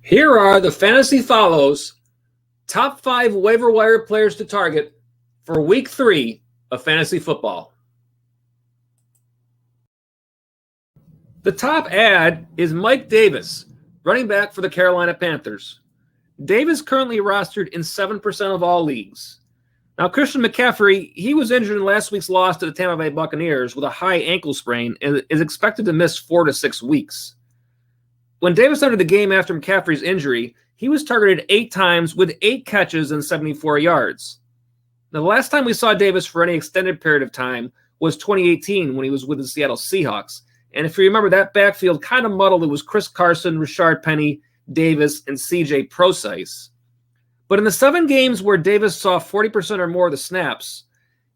Here are the Fantasy Follows top 5 waiver wire players to target for week 3 of fantasy football. The top ad is Mike Davis, running back for the Carolina Panthers. Davis currently rostered in 7% of all leagues. Now, Christian McCaffrey, he was injured in last week's loss to the Tampa Bay Buccaneers with a high ankle sprain and is expected to miss 4 to 6 weeks. When Davis entered the game after McCaffrey's injury, he was targeted 8 times with 8 catches and 74 yards. Now, the last time we saw Davis for any extended period of time was 2018 when he was with the Seattle Seahawks. And if you remember, that backfield kind of muddled. It was Chris Carson, Rashard Penny, Davis, and C.J. Prosise. But in the 7 games where Davis saw 40% or more of the snaps,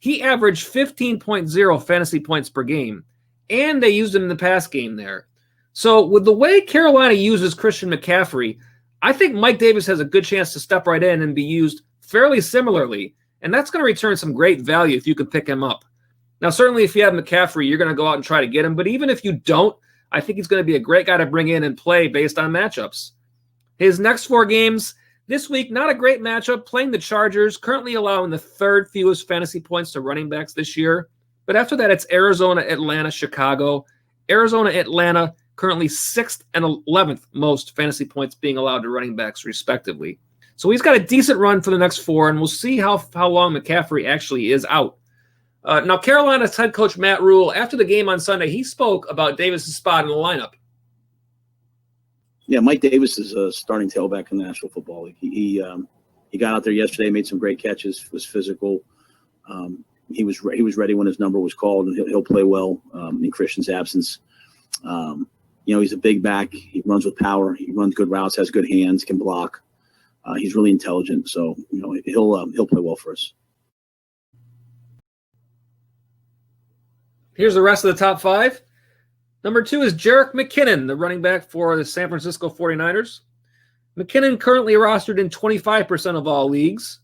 he averaged 15.0 fantasy points per game, and they used him in the pass game there. So with the way Carolina uses Christian McCaffrey, I think Mike Davis has a good chance to step right in and be used fairly similarly, and that's going to return some great value if you could pick him up. Now, certainly if you have McCaffrey, you're going to go out and try to get him, but even if you don't, I think he's going to be a great guy to bring in and play based on matchups. His next 4 games this week, not a great matchup, playing the Chargers, currently allowing the 3rd fewest fantasy points to running backs this year. But after that, it's Arizona, Atlanta, Chicago. Arizona, Atlanta, currently 6th and 11th most fantasy points being allowed to running backs, respectively. So he's got a decent run for the next 4, and we'll see how long McCaffrey actually is out. Now, Carolina's head coach Matt Rule, after the game on Sunday, he spoke about Davis' spot in the lineup. Yeah, Mike Davis is a starting tailback in the National Football League. He got out there yesterday, made some great catches, was physical. He was ready when his number was called, and he'll play well in Christian's absence. He's a big back. He runs with power. He runs good routes, has good hands, can block. He's really intelligent, so he'll play well for us. Here's the rest of the top 5. Number 2 is Jerick McKinnon, the running back for the San Francisco 49ers. McKinnon currently rostered in 25% of all leagues.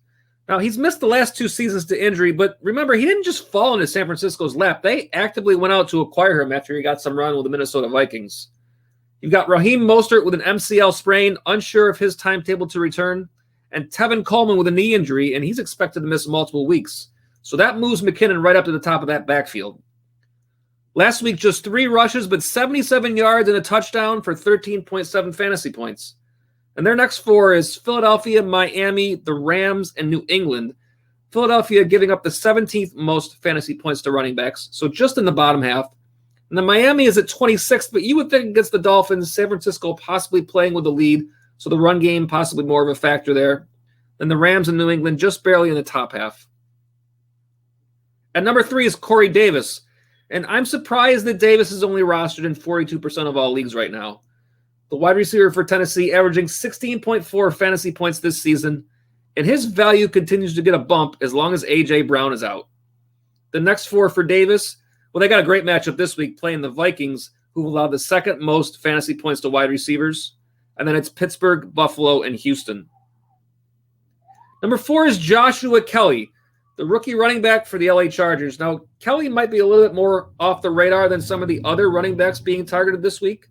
Now, he's missed the last 2 seasons to injury, but remember, he didn't just fall into San Francisco's lap. They actively went out to acquire him after he got some run with the Minnesota Vikings. You've got Raheem Mostert with an MCL sprain, unsure of his timetable to return, and Tevin Coleman with a knee injury, and he's expected to miss multiple weeks. So that moves McKinnon right up to the top of that backfield. Last week, just 3 rushes, but 77 yards and a touchdown for 13.7 fantasy points. And their next 4 is Philadelphia, Miami, the Rams, and New England. Philadelphia giving up the 17th most fantasy points to running backs, so just in the bottom half. And then Miami is at 26th, but you would think against the Dolphins, San Francisco possibly playing with the lead, so the run game possibly more of a factor there. And the Rams and New England just barely in the top half. At number 3 is Corey Davis. And I'm surprised that Davis is only rostered in 42% of all leagues right now. The wide receiver for Tennessee averaging 16.4 fantasy points this season, and his value continues to get a bump as long as A.J. Brown is out. The next 4 for Davis, well, they got a great matchup this week playing the Vikings, who allowed the 2nd most fantasy points to wide receivers, and then it's Pittsburgh, Buffalo, and Houston. Number 4 is Joshua Kelly, the rookie running back for the LA Chargers. Now, Kelly might be a little bit more off the radar than some of the other running backs being targeted this week.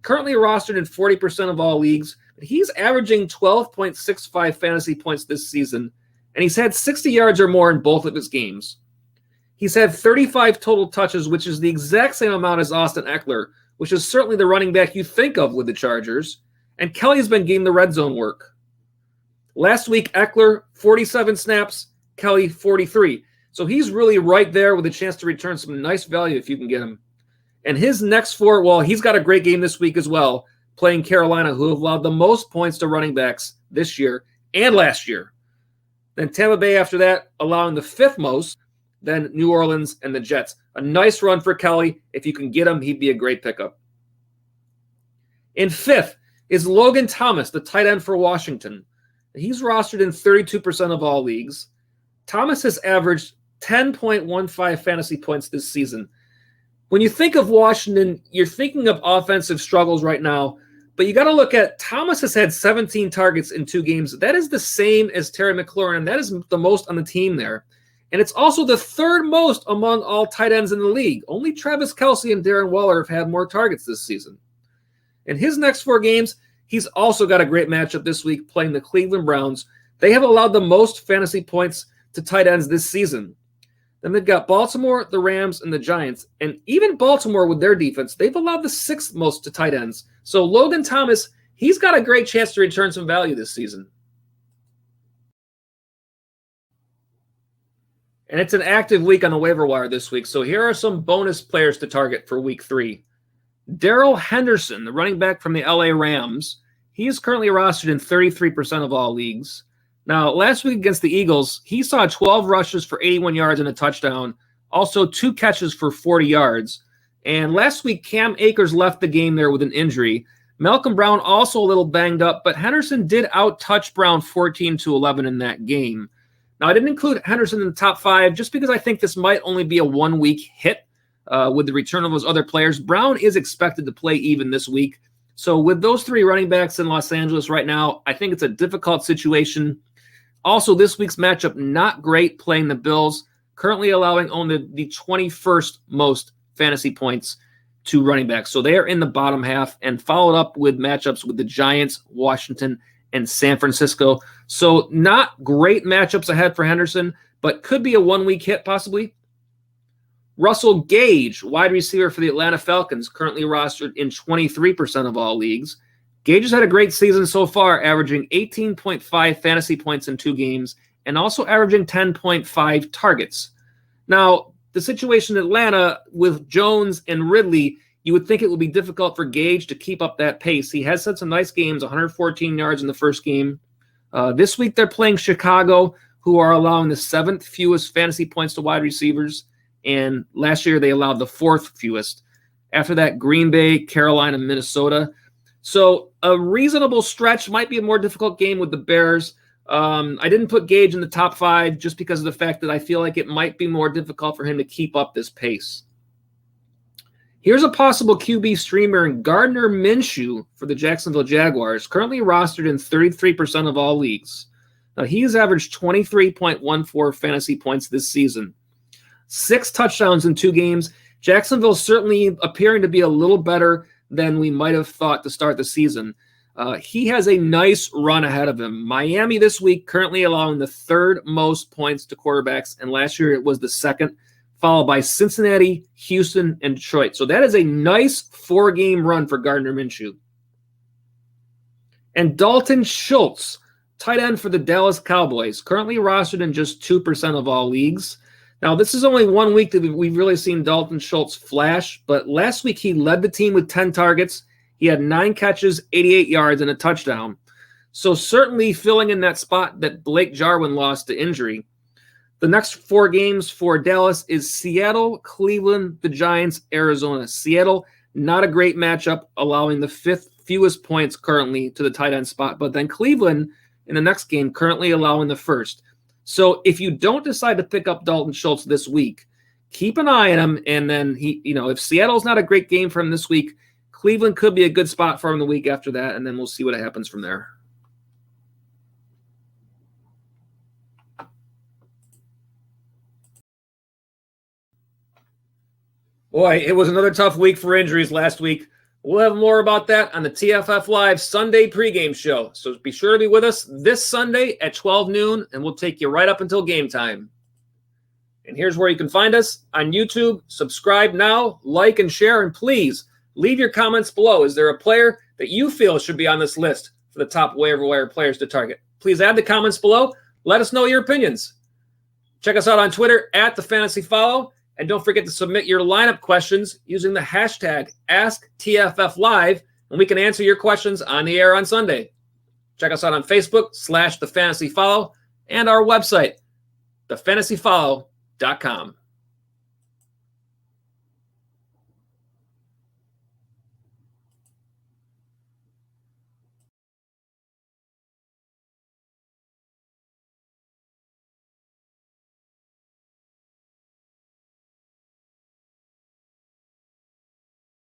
Currently rostered in 40% of all leagues, but he's averaging 12.65 fantasy points this season, and he's had 60 yards or more in both of his games. He's had 35 total touches, which is the exact same amount as Austin Eckler, which is certainly the running back you think of with the Chargers, and Kelly's been getting the red zone work. Last week, Eckler, 47 snaps, Kelly, 43. So he's really right there with a chance to return some nice value if you can get him. And his next 4, well, he's got a great game this week as well, playing Carolina, who have allowed the most points to running backs this year and last year. Then Tampa Bay after that, allowing the 5th most, then New Orleans and the Jets. A nice run for Kelly. If you can get him, he'd be a great pickup. In 5th is Logan Thomas, the tight end for Washington. He's rostered in 32% of all leagues. Thomas has averaged 10.15 fantasy points this season. When you think of Washington, you're thinking of offensive struggles right now, but you got to look at Thomas has had 17 targets in 2 games. That is the same as Terry McLaurin, and that is the most on the team there. And it's also the 3rd most among all tight ends in the league. Only Travis Kelce and Darren Waller have had more targets this season. In his next 4 games, He's also got a great matchup this week playing the Cleveland Browns. They have allowed the most fantasy points to tight ends this season. Then they've got Baltimore, the Rams, and the Giants. And even Baltimore with their defense, they've allowed the 6th most to tight ends. So Logan Thomas, he's got a great chance to return some value this season. And it's an active week on the waiver wire this week. So here are some bonus players to target for week 3. Darrell Henderson, the running back from the LA Rams, he is currently rostered in 33% of all leagues. Now, last week against the Eagles, he saw 12 rushes for 81 yards and a touchdown, also 2 catches for 40 yards. And last week, Cam Akers left the game there with an injury. Malcolm Brown also a little banged up, but Henderson did out-touch Brown 14-11 in that game. Now, I didn't include Henderson in the top 5 just because I think this might only be a 1-week hit with the return of those other players. Brown is expected to play even this week. So with those 3 running backs in Los Angeles right now, I think it's a difficult situation. Also, this week's matchup, not great playing the Bills, currently allowing only the 21st most fantasy points to running backs. So they are in the bottom half, and followed up with matchups with the Giants, Washington, and San Francisco. So not great matchups ahead for Henderson, but could be a 1-week hit possibly. Russell Gage, wide receiver for the Atlanta Falcons, currently rostered in 23% of all leagues. Gage has had a great season so far, averaging 18.5 fantasy points in 2 games and also averaging 10.5 targets. Now, the situation in Atlanta with Jones and Ridley, you would think it would be difficult for Gage to keep up that pace. He has had some nice games, 114 yards in the first game. This week they're playing Chicago, who are allowing the 7th fewest fantasy points to wide receivers, and last year they allowed the 4th fewest. After that, Green Bay, Carolina, Minnesota. So a reasonable stretch, might be a more difficult game with the Bears. I didn't put Gage in the top 5 just because of the fact that I feel like it might be more difficult for him to keep up this pace. Here's a possible QB streamer in Gardner Minshew for the Jacksonville Jaguars, currently rostered in 33% of all leagues. Now, he has averaged 23.14 fantasy points this season. 6 touchdowns in 2 games. Jacksonville certainly appearing to be a little better than we might have thought to start the season. He has a nice run ahead of him. Miami this week currently allowing the 3rd most points to quarterbacks, and last year it was the 2nd, followed by Cincinnati, Houston, and Detroit. So that is a nice 4-game run for Gardner Minshew. And Dalton Schultz, tight end for the Dallas Cowboys, currently rostered in just 2% of all leagues. Now, this is only 1 week that we've really seen Dalton Schultz flash, but last week he led the team with 10 targets. He had 9 catches, 88 yards, and a touchdown. So certainly filling in that spot that Blake Jarwin lost to injury. The next 4 games for Dallas is Seattle, Cleveland, the Giants, Arizona. Seattle, not a great matchup, allowing the 5th fewest points currently to the tight end spot. But then Cleveland in the next game currently allowing the 1st. So if you don't decide to pick up Dalton Schultz this week, keep an eye on him. And then if Seattle's not a great game for him this week, Cleveland could be a good spot for him the week after that. And then we'll see what happens from there. Boy, it was another tough week for injuries last week. We'll have more about that on the TFF Live Sunday pregame show. So be sure to be with us this Sunday at 12 noon, and we'll take you right up until game time. And here's where you can find us on YouTube. Subscribe now, like, and share, and please leave your comments below. Is there a player that you feel should be on this list for the top waiver wire players to target? Please add the comments below. Let us know your opinions. Check us out on Twitter at @TheFantasyFollow. And don't forget to submit your lineup questions using the hashtag AskTFFLive, and we can answer your questions on the air on Sunday. Check us out on Facebook /TheFantasyFollow and our website, thefantasyfollow.com.